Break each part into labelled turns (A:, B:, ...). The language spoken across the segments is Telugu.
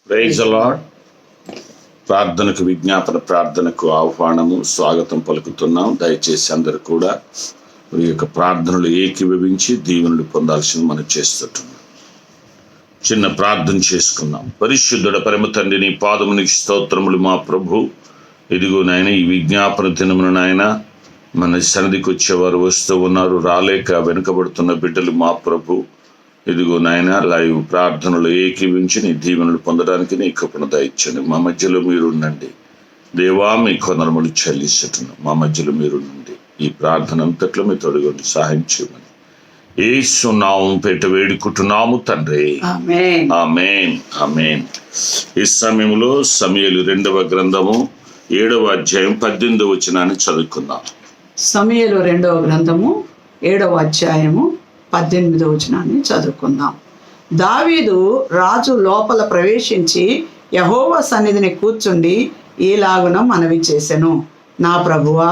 A: Praise the lord. ప్రార్థనకు విజ్ఞాపన ప్రార్థనకు ఆహ్వానము స్వాగతం పలుకుతున్నాం. దయచేసి అందరూ కూడా ఈ యొక్క ప్రార్థనలు ఏకీభవించి దీవెనలు పొందాల్సింది మనం చేస్తుంటున్నాం. చిన్న ప్రార్థన చేసుకుందాం. పరిశుద్ధుడ పరమ తండ్రి, నీ పాదమునికి స్తోత్రములు మా ప్రభు. ఇదిగో నాయన, ఈ విజ్ఞాపన దినమున నాయన మన సన్నిధికి వచ్చేవారు వస్తూ ఉన్నారు, రాలేక వెనుకబడుతున్న బిడ్డలు మా ప్రభు. ఇదిగో నాయన, లైవ్ ప్రార్థనలు ఏకీవించి నీ దీవెనలు పొందడానికి నీ కృపను దయచండి. మా మధ్యలో మీరుండండి దేవా, మీ కొందరములు చెల్లిస్తున్నాం. మా మధ్యలో మీరుండండి. ఈ ప్రార్థన అంతట్లో మీ తొలగండి, సహాయం చేయమని యేసు నామమున పేట వేడుకుంటున్నాము తండ్రి, ఆమేన్ ఆమేన్ ఆమేన్. ఈ సమయంలో సమూయేలు 2వ గ్రంథము 7వ అధ్యాయం 18వ వచనాన్ని చదువుకుందాం.
B: సమూయేలు 2వ గ్రంథము 7వ అధ్యాయము 18వ వచనాన్ని చదువుకుందాం. దావీదు రాజు లోపల ప్రవేశించి యెహోవా సన్నిధిని కూర్చుండి ఈలాగున మనవి చేసెను. నా ప్రభువా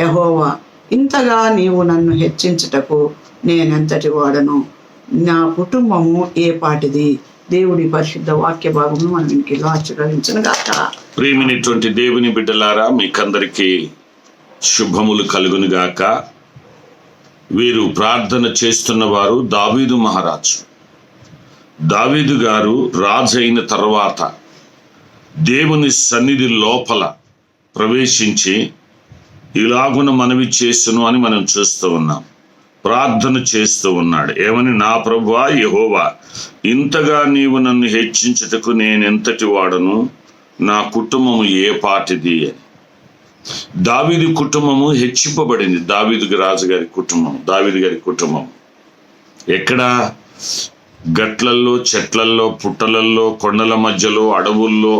B: యెహోవా, ఇంతగా నీవు నన్ను హెచ్చించుటకు నేనెంతటి వాడను, నా కుటుంబము ఏ పాటిది. దేవుడి పరిశుద్ధ వాక్య భాగమును మనం ఇంటిలో ఆశీర్వదించను గాక.
A: ప్రియమైనటువంటి దేవుని బిడ్డలారా, మీకందరికీ శుభములు కలుగును గాక. వీరు ప్రార్థన చేస్తున్న వారు దావీదు మహారాజు. దావీదు గారు రాజు అయిన తర్వాత దేవుని సన్నిధి లోపల ప్రవేశించి ఇలాగున మనవి చేసును అని మనం చూస్తూ ఉన్నాం. ప్రార్థన చేస్తూ ఉన్నాడు. ఏమని? నా ప్రభువా యెహోవా, ఇంతగా నీవు నన్ను హెచ్చించుటకు నేనెంతటి వాడను, నా కుటుంబము ఏ పాటిది అని. దావీదు కుటుంబము హెచ్చింపబడింది. దావీదు రాజుగారి కుటుంబం, దావీదు గారి కుటుంబం ఎక్కడ? గట్లల్లో, చెట్లల్లో, పుట్టలల్లో, కొండల మధ్యలో, అడవుల్లో,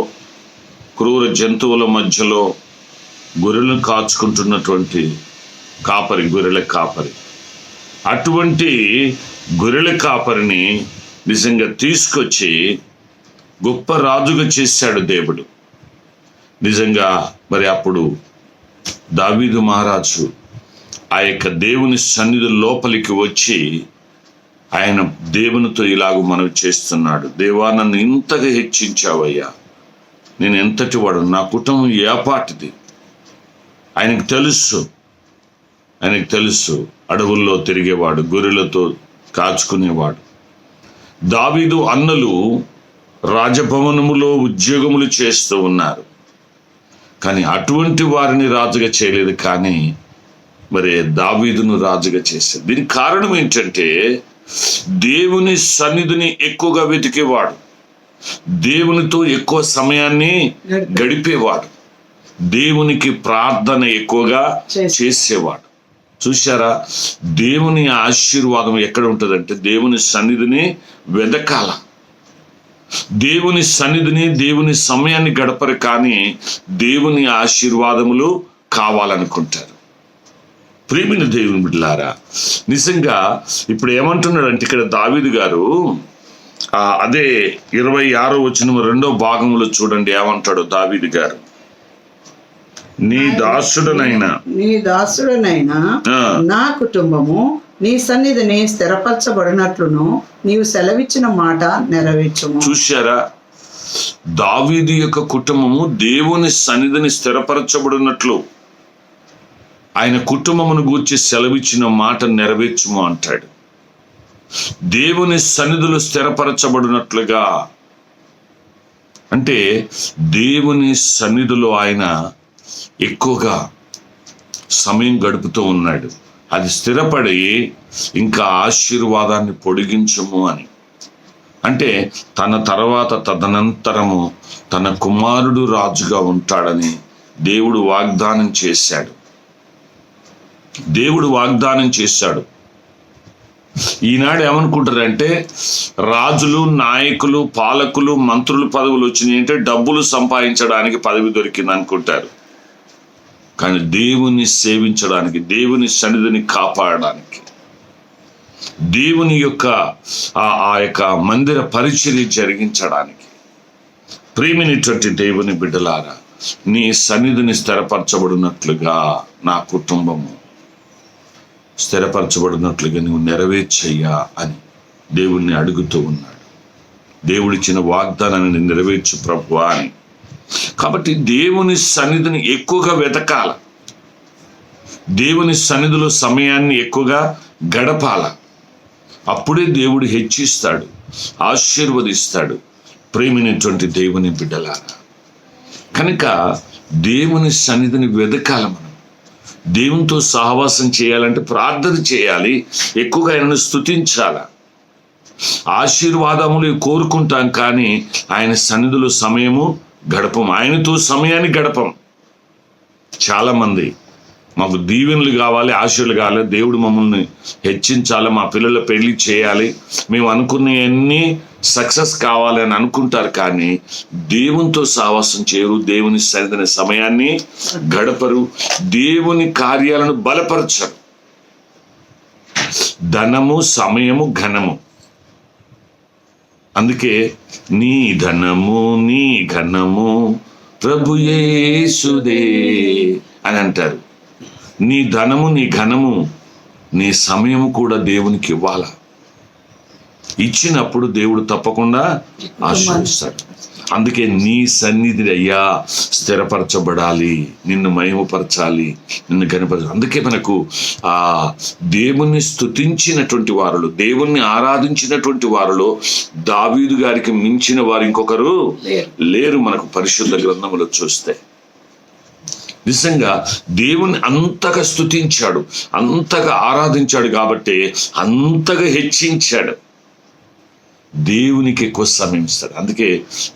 A: క్రూర జంతువుల మధ్యలో గొర్రెలను కాచుకుంటున్నటువంటి కాపరి, గొర్రెల కాపరి. అటువంటి గొర్రెల కాపరిని నిజంగా తీసుకొచ్చి గొప్ప రాజుగా చేశాడు దేవుడు. నిజంగా మరి అప్పుడు దావీదు మహారాజు ఆ యొక్క దేవుని సన్నిధి లోపలికి వచ్చి ఆయన దేవునితో ఇలాగ మనవి చేస్తున్నాడు. దేవా, నన్ను ఇంతగా హెచ్చించావయ్యా, నేను ఎంతటి వాడు, నా కుటుంబం ఏపాటిది. ఆయనకు తెలుసు అడవుల్లో తిరిగేవాడు, గొర్రెలతో కాచుకునేవాడు. దావీదు అన్నలు రాజభవనములో ఉద్యోగములు చేస్తూ ఉన్నారు, కానీ అటువంటి వారిని రాజుగా చేయలేదు, కానీ మరి దావీదును రాజుగా చేశారు. దీనికి కారణం ఏంటంటే దేవుని సన్నిధిని ఎక్కువగా వెతికేవాడు, దేవునితో ఎక్కువ సమయాన్ని గడిపేవాడు, దేవునికి ప్రార్థన ఎక్కువగా చేసేవాడు. చూశారా? దేవుని ఆశీర్వాదం ఎక్కడ ఉంటుందంటే దేవుని సన్నిధిని వెదకాల. దేవుని సన్నిధిని, దేవుని సమయాన్ని గడపరు, కానీ దేవుని ఆశీర్వాదములు కావాలనుకుంటారు. ప్రియమైన దేవుని బిడ్డలారా, నిజంగా ఇప్పుడు ఏమంటున్నాడంటే ఇక్కడ దావీదు గారు అదే 26వ వచనం 2వ భాగంలో చూడండి ఏమంటాడు దావీదు గారు. నీ దాసుడనైనా
B: నా కుటుంబము నీ సన్నిధిని స్థిరపరచబడినట్లును నీవు సెలవిచ్చిన మాట నెరవేర్చుము.
A: చూశారా? దావీదు యొక్క కుటుంబము దేవుని సన్నిధిని స్థిరపరచబడినట్లు ఆయన కుటుంబమును గూర్చి సెలవిచ్చిన మాట నెరవేర్చుము అంటాడు. దేవుని సన్నిధులు స్థిరపరచబడినట్లుగా అంటే దేవుని సన్నిధిలో ఆయన ఎక్కువగా సమయం గడుపుతూ ఉన్నాడు. అది స్థిరపడి ఇంకా ఆశీర్వాదాన్ని పొడిగించుము అని. అంటే తన తర్వాత తదనంతరము తన కుమారుడు రాజుగా ఉంటాడని దేవుడు వాగ్దానం చేశాడు. ఈనాడు ఏమనుకుంటారంటే రాజులు, నాయకులు, పాలకులు, మంత్రులు పదవులు వచ్చినాయి అంటే డబ్బులు సంపాదించడానికి పదవి దొరికింది అనుకుంటారు. కానీ దేవుని సేవించడానికి, దేవుని సన్నిధిని కాపాడడానికి, దేవుని యొక్క ఆ యొక్క మందిర పరిచర్య జరిగించడానికి. ప్రియమైనటువంటి దేవుని బిడ్డలారా, నీ సన్నిధిని స్థిరపరచబడినట్లుగా నా కుటుంబము స్థిరపరచబడినట్లుగా నువ్వు నెరవేర్చయ్యా అని దేవుణ్ణి అడుగుతూ ఉన్నాడు. దేవుడిచ్చిన వాగ్దానాన్ని నెరవేర్చు ప్రభువా అని. కాబట్టి దేవుని సన్నిధిని ఎక్కువగా వెతకాల, దేవుని సన్నిధిలో సమయాన్ని ఎక్కువగా గడపాల. అప్పుడే దేవుడు హెచ్చిస్తాడు, ఆశీర్వదిస్తాడు. ప్రేమినటువంటి దేవుని బిడ్డలారా, కనుక దేవుని సన్నిధిని వెతకాల. మనం దేవునితో సహవాసం చేయాలంటే ప్రార్థన చేయాలి, ఎక్కువగా ఆయనను స్తుతించాల. ఆశీర్వాదములు కోరుకుంటాం, కానీ ఆయన సన్నిధిలో సమయము గడపం, ఆయనతో సమయాన్ని గడపం. చాలామంది మాకు దీవెనలు కావాలి, ఆశీర్వాదాలు కావాలి, దేవుడు మమ్మల్ని హెచ్చించాలి, మా పిల్లల పెళ్లి చేయాలి, మేము అనుకున్నవన్నీ సక్సెస్ కావాలి అని అనుకుంటారు, కానీ దేవునితో సహవాసం చేయరు, దేవుని సన్నిధిని సమయాన్ని గడపరు, దేవుని కార్యాలను బలపరచరు. ధనము, సమయము, ఘనము. అందుకే నీ ధనము నీ ఘనము ప్రభు యేసుదే అని అంటారు. నీ ధనము నీ ఘనము నీ సమయము కూడా దేవునికి ఇవ్వాల. ఇచ్చినప్పుడు దేవుడు తప్పకుండా ఆశీర్వదిస్తాడు. అందుకే నీ సన్నిధి అయ్యా స్థిరపరచబడాలి, నిన్ను మహిమపరచాలి, నిన్ను కనపరచాలి. అందుకే మనకు ఆ దేవుణ్ణి స్తుతించినటువంటి వారులు, దేవుణ్ణి ఆరాధించినటువంటి వారిలో దావీదు గారికి మించిన వారు ఇంకొకరు లేరు. మనకు పరిశుద్ధ గ్రంథములో చూస్తే నిజంగా దేవుని అంతగా స్తుతించాడు, అంతగా ఆరాధించాడు, కాబట్టి అంతగా హెచ్చించాడు. దేవునికి ఎక్కువ సమయం ఇస్తాడు. అందుకే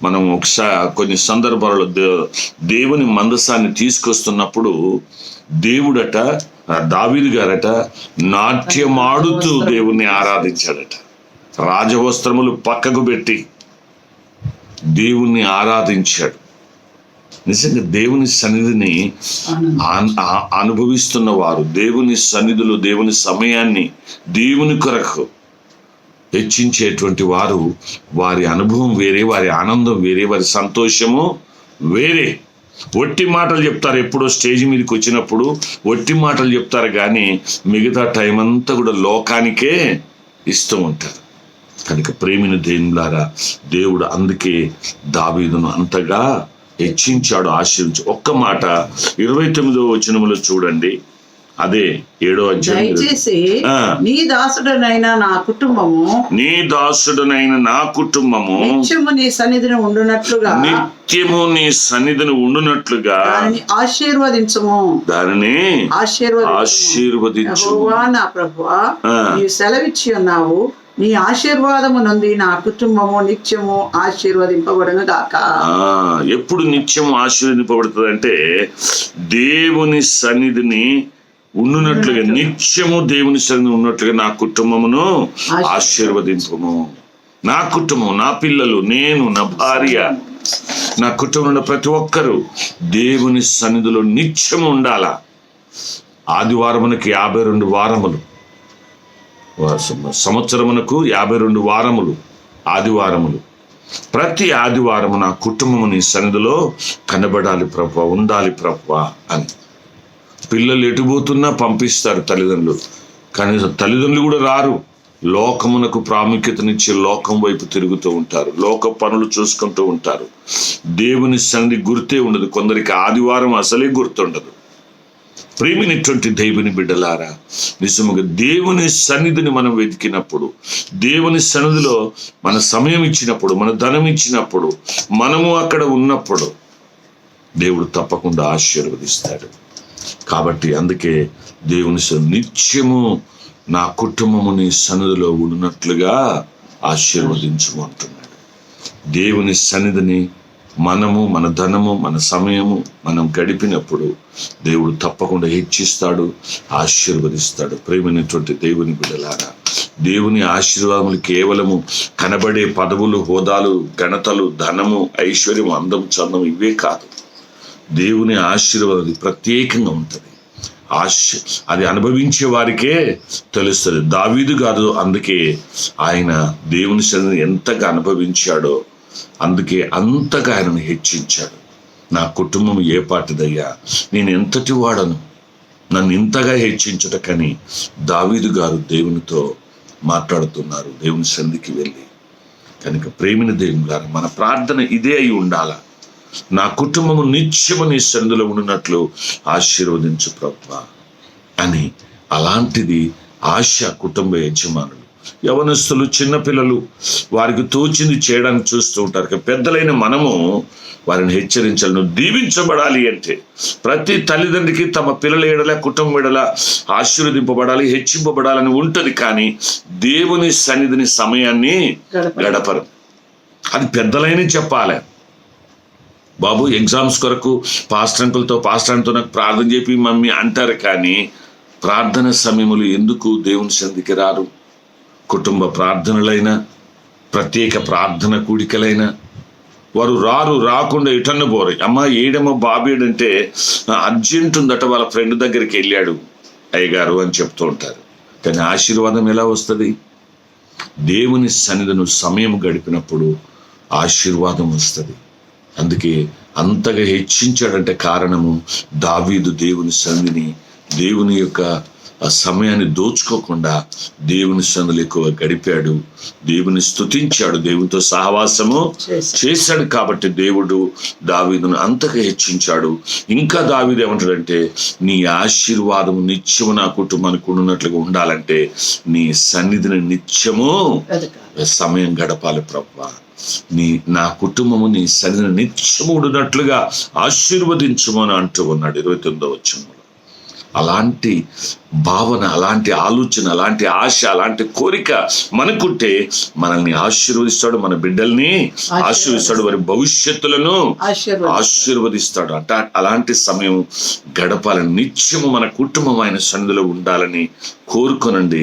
A: మనం కొన్ని సందర్భాలలో దేవుని మందసాన్ని తీసుకొస్తున్నప్పుడు దేవుడట, దావీదు గారట నాట్యమాడుతూ దేవుణ్ణి ఆరాధించాడట. రాజవస్త్రములు పక్కకు పెట్టి దేవుణ్ణి ఆరాధించాడు. నిజంగా దేవుని సన్నిధిని అనుభవిస్తున్న వారు, దేవుని సన్నిధిలో దేవుని సమయాన్ని దేవుని కొరకు హెచ్చించేటువంటి వారు, వారి అనుభవం వేరే, వారి ఆనందం వేరే, వారి సంతోషము వేరే. ఒట్టి మాటలు చెప్తారు, ఎప్పుడో స్టేజ్ మీదకి వచ్చినప్పుడు ఒట్టి మాటలు చెప్తారు, కానీ మిగతా టైం అంతా కూడా లోకానికే ఇస్తూ ఉంటారు. కనుక ప్రేమిన దేవులారా, దేవుడు అందుకే దావీదును అంతగా హెచ్చించాడు, ఆశీర్వించి. ఒక్క మాట 29వ వచనములో చూడండి, అదే 7వ అధ్యాయం.
B: దయచేసి నీ దాసుడనైన నా కుటుంబము,
A: నీ దాసుడనైన నా కుటుంబము
B: నిత్యము నీ సన్నిధిని ఉండునట్లుగా,
A: నిత్యము నీ సన్నిధిని ఉండునట్లుగా
B: దానిని ఆశీర్వదించము,
A: దానిని ఆశీర్వదించు.
B: నా ప్రభువా, నీవు సెలవిచ్చి ఉన్నావు, నీ ఆశీర్వాదము నుండి నా కుటుంబము నిత్యము ఆశీర్వదింపబడును గాక.
A: ఎప్పుడు నిత్యము ఆశీర్వదింపబడుతుంది అంటే దేవుని సన్నిధిని ఉండునట్లుగా, నిత్యము దేవుని సన్నిధి ఉన్నట్లుగా నా కుటుంబమును ఆశీర్వదింపము. నా కుటుంబం, నా పిల్లలు, నేను, నా భార్య, నా కుటుంబంలో ప్రతి ఒక్కరూ దేవుని సన్నిధిలో నిత్యము ఉండాల. ఆదివారమునకు 52 వారములు, సంవత్సరమునకు 52 వారములు, ఆదివారములు. ప్రతి ఆదివారము నా కుటుంబము నీ సన్నిధిలో కనబడాలి ప్రభువా, ఉండాలి ప్రభువా అని. పిల్లలు ఎటుపోతున్నా పంపిస్తారు తల్లిదండ్రులు, కానీ తల్లిదండ్రులు కూడా రారు. లోకమునకు ప్రాముఖ్యతనిచ్చి లోకం వైపు తిరుగుతూ ఉంటారు, లోక పనులు చూసుకుంటూ ఉంటారు. దేవుని సన్నిధి గుర్తే ఉండదు, కొందరికి ఆదివారం అసలే గుర్తుండదు. ప్రేమినటువంటి దేవుని బిడ్డలారా, నిజముగా దేవుని సన్నిధిని మనం వెతికినప్పుడు, దేవుని సన్నిధిలో మన సమయం ఇచ్చినప్పుడు, మన ధనం ఇచ్చినప్పుడు, మనము అక్కడ ఉన్నప్పుడు దేవుడు తప్పకుండా ఆశీర్వదిస్తాడు. కాబట్టి అందుకే దేవుని నిత్యము నా కుటుంబము నీ సన్నిధిలో ఉన్నట్లుగా ఆశీర్వదించము అంటున్నాడు. దేవుని సన్నిధిని మనము, మన ధనము, మన సమయము మనం గడిపినప్పుడు దేవుడు తప్పకుండా హెచ్చిస్తాడు, ఆశీర్వదిస్తాడు. ప్రేమైనటువంటి దేవుని బిడ్డలారా, దేవుని ఆశీర్వాదములు కేవలము కనబడే పదవులు, హోదాలు, ఘనతలు, ధనము, ఐశ్వర్యం, అందం, చందం ఇవే కాదు. దేవుని ఆశీర్వాదం ప్రత్యేకంగా ఉంటుంది. అది అనుభవించే వారికే తెలుస్తుంది. దావీదు గారు అందుకే ఆయన దేవుని సన్నిధిని ఎంతగా అనుభవించాడో అందుకే అంతగా ఆయనను హెచ్చించాడు. నా కుటుంబం ఏ పాటిదయ్యా, నేను ఎంతటి వాడను, నన్ను ఇంతగా కనుక ప్రేమిన దేవుని గారు మన ప్రార్థన ఇదే అయి ఉండాలా. నా కుటుంబము నిత్యము నీ సన్నిధిలో ఉన్నట్లు ఆశీర్వదించు ప్రభువా అని. అలాంటిది ఆశ కుటుంబ యజమానులు. యవనస్తులు, చిన్నపిల్లలు వారికి తోచింది చేయడానికి చూస్తూ ఉంటారు. పెద్దలైన మనము వారిని హెచ్చరించాలి. నువ్వు దీవించబడాలి అంటే ప్రతి తల్లిదండ్రికి తమ పిల్లల ఎడల, కుటుంబం ఎడల ఆశీర్వదింపబడాలి, హెచ్చింపబడాలని ఉంటుంది. కానీ దేవుని సన్నిధిని సమయాన్ని గడపరు. అది పెద్దలైన చెప్పాలి. బాబు ఎగ్జామ్స్ కొరకు పాస్టర్ అంకుల్తో నాకు ప్రార్థన చెప్పి మమ్మీ అంటారు. కానీ ప్రార్థన సమయములు ఎందుకు దేవుని సన్నిధికి రారు? కుటుంబ ప్రార్థనలైనా, ప్రత్యేక ప్రార్థన కూడికలైనా వారు రాకుండా ఇటన్న పోరు. అమ్మ ఏడమ్మో బాబేడంటే అర్జెంట్ ఉందట, వాళ్ళ ఫ్రెండ్ దగ్గరికి వెళ్ళాడు అయ్యగారు అని చెప్తూ ఉంటారు. కానీ ఆశీర్వాదం ఎలా వస్తుంది? దేవుని సన్నిధిని సమయం గడిపినప్పుడు ఆశీర్వాదం వస్తుంది. అందుకే అంతగా హెచ్చించాడంటే కారణము దావీదు దేవుని సన్నిధిని, దేవుని యొక్క ఆ సమయాన్ని దోచుకోకుండా దేవుని సన్నిధిలో ఎక్కువ గడిపాడు, దేవుని స్తుతించాడు, దేవునితో సహవాసము చేశాడు. కాబట్టి దేవుడు దావీదును అంతగా హెచ్చించాడు. ఇంకా దావీదు ఏమంటాడంటే, నీ ఆశీర్వాదము నిత్యము నా కుటుంబానికి ఉన్నట్లుగా ఉండాలంటే నీ సన్నిధిని నిత్యము సమయం గడపాలి ప్రభువా. నా కుటుంబము నీ సన్నిధిని నిత్యము ఉన్నట్లుగా ఆశీర్వదించుము అని అంటూ ఉన్నాడు 29వ వచనంలో. అలాంటి భావన, అలాంటి ఆలోచన, అలాంటి ఆశ, అలాంటి కోరిక మనకుంటే మనల్ని ఆశీర్వదిస్తాడు, మన బిడ్డల్ని ఆశీర్వదిస్తాడు, వారి భవిష్యత్తులను ఆశీర్వదిస్తాడు. అలాంటి సమయం గడపాలని, నిత్యము మన కుటుంబం ఆయన సన్నిధిలో ఉండాలని కోరుకోనండి.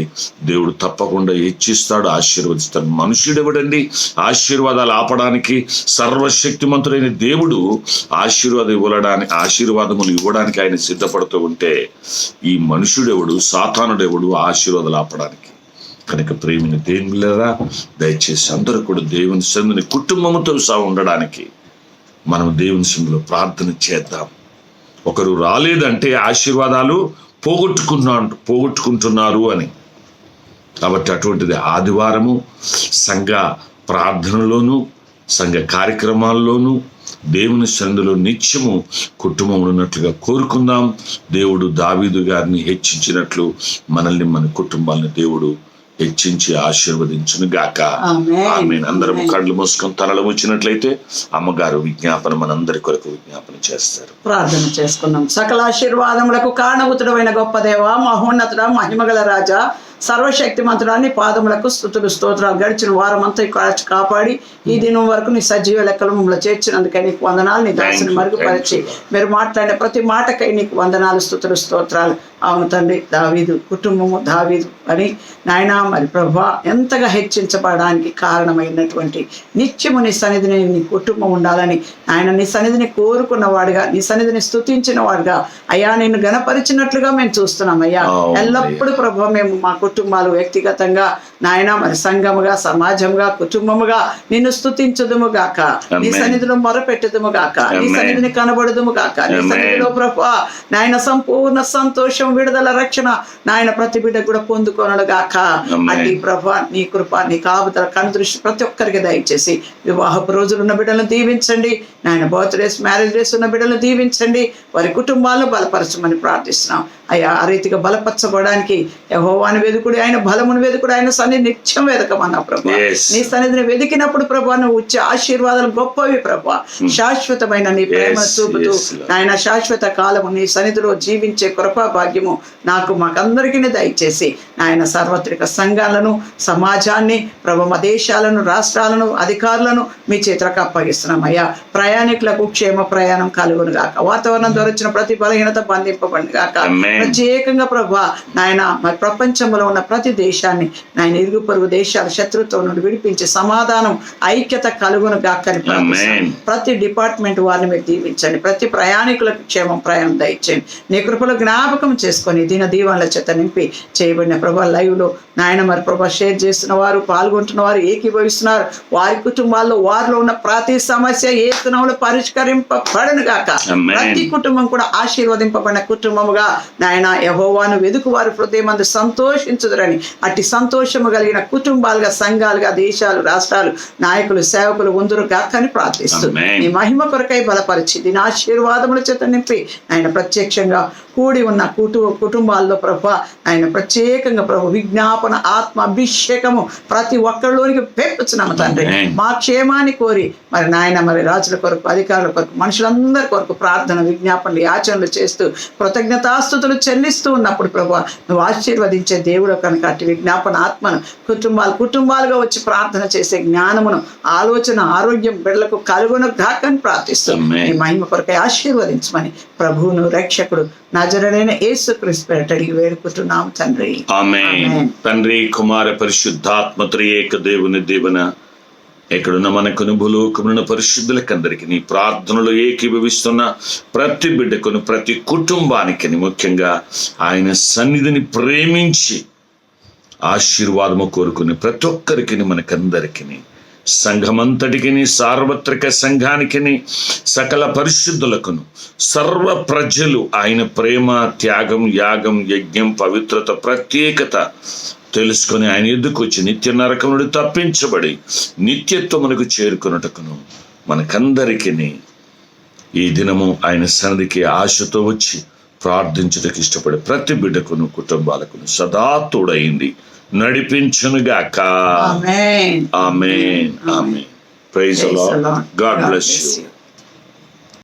A: దేవుడు తప్పకుండా హెచ్చిస్తాడు, ఆశీర్వదిస్తాడు. మనుషుడు ఎవడండి ఆశీర్వాదాలు ఆపడానికి? సర్వశక్తిమంతుడైన దేవుడు ఆశీర్వాదములు ఇవ్వడానికి ఆయన సిద్ధపడుతూ ఉంటే ఈ మనుషుడెవడు, సాతానుడెవడు ఆశీర్వాదాలు ఆపడానికి? కనుక ప్రేమిని దేవునిలారా, దయచేసి అందరూ కూడా దేవుని సన్నిధిని కుటుంబముతో సహా ఉండడానికి మనం దేవుని సన్నిధిలో ప్రార్థన చేద్దాం. ఒకరు రాలేదంటే ఆశీర్వాదాలు పోగొట్టుకుంటున్నారు అని. కాబట్టి అటువంటిది ఆదివారము సంఘ ప్రార్థనలోను, సంఘ కార్యక్రమాల్లోనూ దేవుని సన్నిధిలో నిత్యము కుటుంబం ఉన్నట్లుగా కోరుకుందాం. దేవుడు దావీదు గారిని హెచ్చించినట్లు మనల్ని, మన కుటుంబాలను దేవుడు హెచ్చించి ఆశీర్వదించును గాక. ఆమేన్. అందరం కళ్ళు మూసుకొని తలలు వచ్చినట్లయితే అమ్మగారు విజ్ఞాపన మనందరి కొరకు విజ్ఞాపన చేస్తారు.
B: ప్రార్థన చేసుకున్నాం. సకల ఆశీర్వాదములకు కారణభూతుడైన గొప్ప దేవ, మహోన్నతుడ, మహిమగల రాజా, సర్వశక్తిమంతుడాన్ని పాదములకు స్తుతులు స్తోత్రాలు. గడిచిన వారం అంతా కాపాడి ఈ దినం వరకు నీ సజీవ లెక్కలు మమ్మల్ని చేర్చినందుకై నీకు వందనాలు. నీ దాసుని మరుగుపరిచి మీరు మాట్లాడిన ప్రతి మాటకై నీకు వందనాలు, స్తుతులు స్తోత్రాలు. అవును తండ్రి, దావీదు కుటుంబము, దావీదు అని నాయన మరి ప్రభా ఎంతగా హెచ్చించబడడానికి కారణమైనటువంటి నిత్యము నీ సన్నిధిని, నీ కుటుంబం ఉండాలని ఆయన నీ సన్నిధిని కోరుకున్న వాడుగా, నీ సన్నిధిని స్తుతించిన వాడుగా అయ్యా నిన్ను గణపరిచినట్లుగా మేము చూస్తున్నాం అయ్యా. ఎల్లప్పుడూ ప్రభా మేము మా కుటుంబాలు వ్యక్తిగతంగా నాయన మరి సంఘముగా, సమాజంగా, కుటుంబముగా నిన్ను స్తుతించుదుము గాక, నీ సన్నిధిలో మొరపెట్టుదుము గాక, నీ సన్నిధిని కనబడుదుము గాక. నీ సన్నిధిలో ప్రభా నాయన సంపూర్ణ సంతోషం, విడుదల, రక్షణ నాయన ప్రతి బిడ్డ కూడా పొందుకొనడు గాక. అట్టి ప్రభా నీ కృప, నీ కాపుదల, కనుదృష్టి ప్రతి ఒక్కరికి దయచేసి వివాహపు రోజులు ఉన్న బిడ్డలను దీవించండి నాయన. బర్త్డేస్, మ్యారేజ్ డేస్ ఉన్న బిడ్డలను దీవించండి. వారి కుటుంబాలను బలపరచమని ప్రార్థిస్తున్నాం అయ్యా. ఆ రీతిగా బలపరచబడడానికి యెహోవాను వెదుకుడు, ఆయన బలమును వెదుకుడు, ఆయన సన్నిధి నిత్యం వెదకమన్నా ప్రభా. నీ సన్నిధిని వెదికినప్పుడు ప్రభా నువ్వు వచ్చే ఆశీర్వాదాలు గొప్పవి ప్రభా. శాశ్వతమైన నీ ప్రేమ చూపుతూ ఆయన శాశ్వత కాలము నీ సన్నిధిలో జీవించే కృపా భాగ్యము నాకు మాకందరికీ దయచేసి ఆయన సార్వత్రిక సంఘాలను, సమాజాన్ని ప్రభు, మా దేశాలను, రాష్ట్రాలను, అధికారులను మీ చేతులకు అప్పగిస్తున్నాం అయ్యా. ప్రయాణికులకు క్షేమ ప్రయాణం కలుగును గాక. వాతావరణం ద్వారా వచ్చిన ప్రతి బలహీనత బంధింపబడి గాక. ప్రత్యేకంగా ప్రభా నాయన మరి ప్రపంచంలో ఉన్న ప్రతి దేశాన్ని నాయన ఇరుగు పొరుగు దేశాల శత్రుత్వం నుండి విడిపించి సమాధానం, ఐక్యత కలుగును గాక అని ప్రార్థిస్తున్నాం. ప్రతి డిపార్ట్మెంట్ వారిని మీరు దీవించండి. ప్రతి ప్రయాణికులకు క్షేమం ప్రయాణం దయచేయండి. నీ కృపలో జ్ఞాపకం చేసుకొని దిన దీవెనల చేత నింపి చేయబడిన ప్రభా లైవ్ లో నాయన మరి ప్రభా షేర్ చేస్తున్న వారు, పాల్గొంటున్న వారు, ఏకీభవిస్తున్నారు. వారి కుటుంబాల్లో వారిలో ఉన్న ప్రతి సమస్య ఏ దినంలో పరిష్కరింపబడను గాక. ప్రతి కుటుంబం కూడా ఆశీర్వదింపబడిన కుటుంబముగా నాయన యెహోవాను వెదుకు వారి హృదయమందు సంతోషించు సంతోషించుదురని, అట్టి సంతోషము కలిగిన కుటుంబాలుగా, సంఘాలుగా, దేశాలు, రాష్ట్రాలు, నాయకులు, సేవకులు ఉందురు గాకని ప్రార్థిస్తూ నీ మహిమ కొరకై బలపరిచి దీని ఆశీర్వాదముల చేత నింపి ఆయన ప్రత్యక్షంగా కూడి ఉన్న కుటుంబాల్లో ప్రభు ఆయన ప్రత్యేకంగా ప్రభు విజ్ఞాపన ఆత్మ అభిషేకము ప్రతి ఒక్కరిలోనికి పెంపుచున్నాము తండ్రి. మా క్షేమాన్ని కోరి మరి నాయన మరి రాజుల కొరకు, అధికారుల కొరకు, మనుషులందరి కొరకు ప్రార్థన, విజ్ఞాపనలు, యాచనలు చేస్తూ కృతజ్ఞతాస్తుతులు చెల్లిస్తూ ఉన్నప్పుడు ప్రభు నువ్వు ఆశీర్వదించే దేవుడు కనుక అట్టి విజ్ఞాపన ఆత్మను కుటుంబాలుగా వచ్చి ప్రార్థన చేసే జ్ఞానమును, ఆలోచన, ఆరోగ్యం బిడ్డలకు కలుగును గాకని ప్రార్థిస్తూ నీ మహిమ కొరకై ఆశీర్వదించమని ప్రభువును రక్షకుడు నజరుడైన యేసుక్రీస్తు పేరిట అడిగి వేడుకుంటున్నాం తండ్రి.
A: ఆమేన్. తండ్రి, కుమార, పరిశుద్ధాత్మ త్రియేక దేవుని దీవెన ఎక్కడున్న మనకును భూలోకమున పరిశుద్ధులకందరికి నీ ప్రార్థనలు ఏకీభవిస్తున్న ప్రతి బిడ్డకును, ప్రతి కుటుంబానికి, ముఖ్యంగా ఆయన సన్నిధిని ప్రేమించి ఆశీర్వాదము కోరుకుని ప్రతి ఒక్కరికి, మనకందరికి, సంఘమంతటికి, సార్వత్రిక సంఘానికి, సకల పరిశుద్ధులకును, సర్వ ప్రజలు ఆయన ప్రేమ, త్యాగం, యాగం, యజ్ఞం, పవిత్రత, ప్రత్యేకత తెలుసుకొని ఆయన ఎద్దుకు వచ్చి నిత్య నరకం నుండి తప్పించబడి నిత్యత్వమునకు చేరుకున్నటకును మనకందరికి ఈ దినము ఆయన సన్నిధికి ఆశతో వచ్చి ప్రార్థించుటకు ఇష్టపడే ప్రతి బిడ్డకును, కుటుంబాలకును సదా తోడైంది నడిపించునుగాక. ఆమేన్. ఆమేన్. ఆమేన్. Praise the Lord. God bless you.